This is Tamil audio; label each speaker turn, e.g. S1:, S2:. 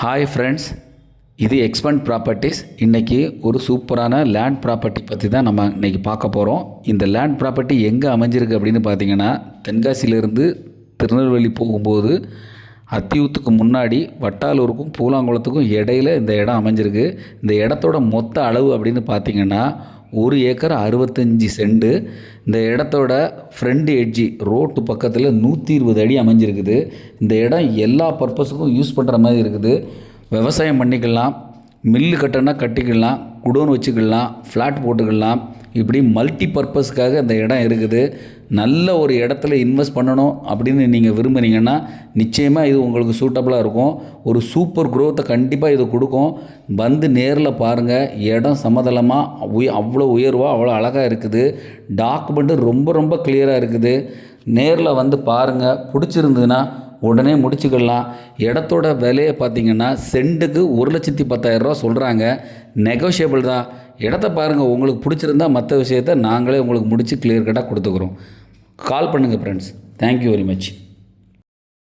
S1: ஹாய் ஃப்ரெண்ட்ஸ், இது எக்ஸ்பண்ட் ப்ராப்பர்ட்டிஸ். இன்றைக்கி ஒரு சூப்பரான லேண்ட் ப்ராப்பர்ட்டி பற்றி தான் நம்ம இன்றைக்கி பார்க்க போகிறோம். இந்த லேண்ட் ப்ராப்பர்ட்டி எங்கே அமைஞ்சிருக்கு அப்படின்னு பார்த்தீங்கன்னா, தென்காசியிலேருந்து திருநெல்வேலி போகும்போது அத்தியூத்துக்கு முன்னாடி வட்டாலூருக்கும் பூலாங்குளத்துக்கும் இடையில் இந்த இடம் அமைஞ்சிருக்கு. இந்த இடத்தோட மொத்த அளவு அப்படின்னு பார்த்திங்கன்னா 1 ஏக்கர் 65 சென்ட். இந்த இடத்தோட ஃப்ரண்ட் எட்ஜி ரோட்டு பக்கத்தில் 120 அடி அமைஞ்சிருக்குது. இந்த இடம் எல்லா பர்பஸுக்கும் யூஸ் பண்ணுற மாதிரி இருக்குது. விவசாயம் பண்ணிக்கலாம், மில்லு கட்டினா கட்டிக்கலாம், குடோன் வச்சுக்கலாம், ஃப்ளாட் போட்டுக்கலாம், இப்படி மல்டி பர்பஸ்க்காக இந்த இடம் இருக்குது. நல்ல ஒரு இடத்துல இன்வெஸ்ட் பண்ணணும் அப்படின்னு நீங்கள் விரும்புனீங்கன்னா நிச்சயமாக இது உங்களுக்கு சூட்டபுளாக இருக்கும். ஒரு சூப்பர் க்ரோத்தை கண்டிப்பாக இது கொடுக்கும். வந்து நேரில் பாருங்கள். இடம் சமதளமாக அவ்வளோ உயர்வாக அவ்வளோ அழகாக இருக்குது. டாக்குமெண்ட்டு ரொம்ப ரொம்ப கிளியராக இருக்குது. நேரில் வந்து பாருங்கள். பிடிச்சிருந்ததுன்னா உடனே முடிச்சுக்கலாம். இடத்தோட விலையை பார்த்திங்கன்னா சென்ட்டுக்கு 1,10,000 ரூபா சொல்கிறாங்க. நெகோஷியபிள் தான். இடத்த பாருங்கள். உங்களுக்கு பிடிச்சிருந்தா மற்ற விஷயத்தை நாங்களே உங்களுக்கு முடித்து கிளியர் கட்டாக கொடுத்துக்குறோம். கால் பண்ணுங்கள் ஃப்ரெண்ட்ஸ். Thank you very much.